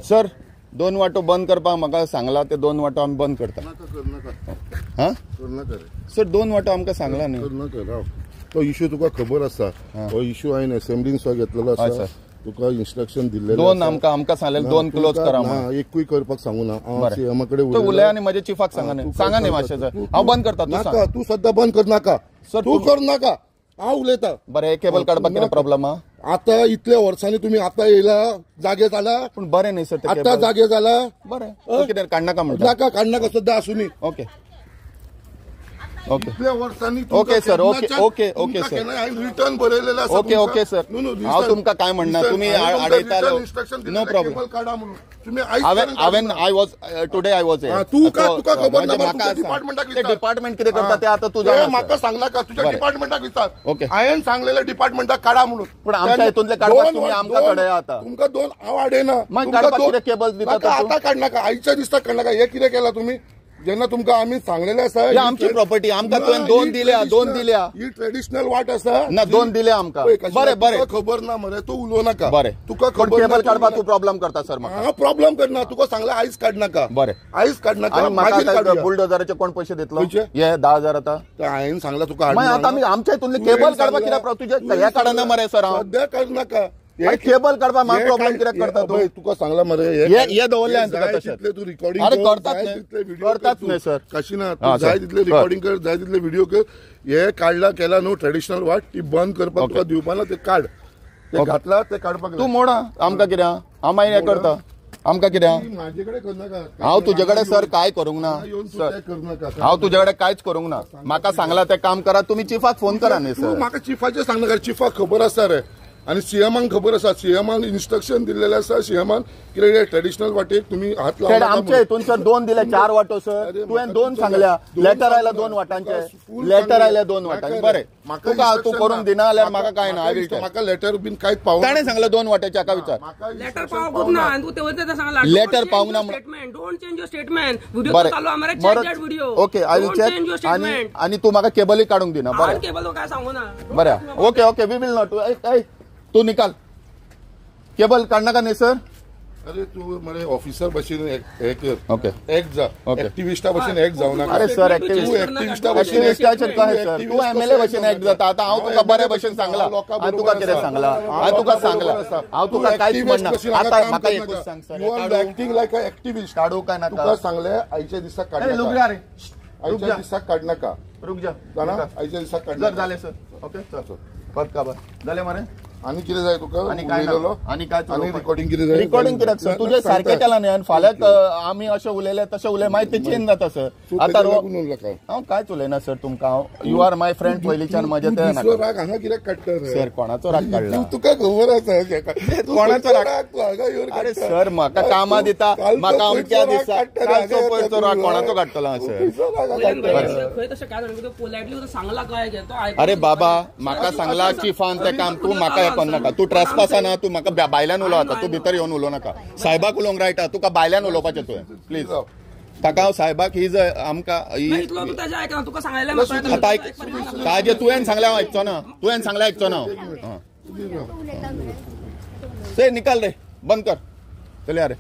sir 2 वाटो बंद करपाक म्हाका सांगला ते 2 वाटो आमी बंद करता हां सर 2 वाटो आमकां सांगला न्ही तो इश्यू तुका खबर आसा हो इश्यू हांवें असेंब्लीन सुद्दां घेतलेलो आसा तुका इन्स्ट्रक्शन दिल्लें 2 आमकां सांगलें 2 क्लोज करा म्हणून एकूय करपाक सांगू ना हांव सीएमा कडेन तो उलय आनी म्हज्या चिफाक सांगा न्ही मातशें सर हांव बंद करता तू सद्दां बंद कर नाका सर तू कर नाका हांव उलयतां बरें केबल काडपाक कितें प्रॉब्लेम आहा आता इतल्या वर्सांनी तुम्ही आता येयला जागे जाला पूण बरें न्ही सर आता जागे जाला बरें कितें काडनाका म्हणटा नाका काडनाका सद्दां आसूं न्ही ओके ओके इतल्या वर्सांनी okay sir okay sir return बरयलेलें आसा ओके सर हांव तुमकां काय म्हणना तुम्ही आडयतालो नो प्रॉब्लेम काडा म्हणून तुम्ही हांवेन I was today I was तुका खबर ना डिपार्टमेंटाक डिपार्टमेंट कितें करता ते आता तू जाणा म्हाका सांगनाका तुज्या डिपार्टमेंटाक विचार ओके हांवें सांगलेलें डिपार्टमेंटाक काडा म्हणून पूण आमच्या हितूंतले काडपाक तुम्ही आमकां कळया आता तुमकां 2 हांव आडयना काडपाक कितें केबल दिता आता काडनाका आयच्या दिसा काडनाका हे कितें केला तुम्ही जेन्ना तुमकां आमी सांगलेलें आसा आमची प्रॉपर्टी आमकां तुवें 2 दिल्या ही ट्रेडिशनल वाट आसा ना 2 दिल्या आमकां बरें खबर ना मरे तू उलोव नाका बरें तुका खबर केबल काडपाक तू प्रॉब्लेम करता सर म्हाका हांव प्रॉब्लेम करना तुका सांगलें आयज काडनाका बरें आयज काडनाका म्हाका बुलडोजराचे कोण पयशे दितलो हे 10,000 आता हांवें सांगलां तुका आता आमी आमच्या हितूंतले केबल काडपाक कित्याक तुजे हे काडना मरे सर हांव सद्या काडनाका केबल काडपाक म्हाका प्रॉब्लेम कित्याक करता तू तुका सांगला मरे हे दवरले तुका तशें तू रिकॉर्डिंग अरे करतात न्ही सर कशी ना तू जाय तितले रिकॉर्डिंग कर जाय तितले व्हिडिओ कर हे काडला केला न्हू ट्रेडिशनल वाट ती बंद करपाक तुका दिवपा ना ते काड ते घातला ते काडपाक तू मोडा आमकां कितें हांव मागीर हें करता आमकां कितें म्हाजे कडेन करनाका हांव तुजे कडेन सर काय करूंक ना सर हांव तुजे कडेन कांयच करूंक ना म्हाका सांगला ते काम करा तुमी चिफाक फोन करा न्ही सर म्हाका चिफाचें सांगनाका चिफाक खबर आसा रे आणि सीएमान खबर आसा सीएमान इन्स्ट्रक्शन दिल्लेलें आसा सीएमान कितें ट्रेडिशनल वाटेक तुम्ही हात लावला आमच्या हितून सर 2 दिले 4 वाटो सर तुवें 2 सांगल्या लेटर आयला 2 वाटांचे लेटर आयले 2 वाटांचे बरें तुका तू करून दिना जाल्यार म्हाका काय ना म्हाका लेटर बीन कांयच पावना ताणें सांगलें 2 वाट्याचे हाका विचार लेटर पावूंक ना तू तेवते सांगला लेटर पावूंक ना statement don't change your statement video चालू आमरे check that video okay I will check आणि तू म्हाका केबलय काडूंक दिना बरें केबल काय सांगू ना बरें ओके वी विल नॉट तू निकाल केबल काढनाका न्ही सर अरे तू मरे ऑफिसर बशीन हे कर ओके एक जा एक्टिविस्टा बशीन एक जाऊ नका अरे सर एक्टिविस्टा काय सर तू एमएलए बशीन एक जाता आता हांव तुका बरे भशेन सांगला हांव तुका कितें सांगला हांव तुका कांयच म्हणना आता म्हाका एकूच सांग sir you are acting like a activist काडू काय नाका तुका सांगले आयच्या दिसा काडनाका रुक जा रे आयच्या दिसा काडनाका रुक जा जाणा आयच्या दिसा काडनाका जाले सर ओके चल पद काबर जाले मरे आणि कितें जाय तुका आणि काय रिकॉर्डिंग कितें जाय रिकॉर्डिंग कित्याक सर तुजे सारकें केला न्ही आनी फाल्यां आमी अशें उलयले तशें उलय मागीर ते चेंज जाता सर आतां हांव कांयच उलयना सर तुमकां हांव यू आर माय फ्रेंड पयलींच्यान म्हजें ते राग हांगा कित्याक काडटा सर कोणाचो राग काडला तुका खबर आसा कोणाचो राग अरे सर म्हाका कामां दिता म्हाका अमक्या दिसा कालचो पयरचो राग कोणाचो काडटलो हांव सर अरे बाबा म्हाका सांगला चिफान तें काम तूं म्हाका नाका तू ट्रेसपासा ना तू म्हाका भायल्यान उलोवता तू भितर येवन उलोव नाका साहेबाक उलोवंक रायटा तुका भायल्यान उलोवपाचें तुवें प्लीज ताका हांव साहेबाक ही जर आमकां ताजे तुवें सांगल्या हांव आयकचो ना तुवें सांगल्या आयकचो ना हांव निकाल रे बंद कर चल या रे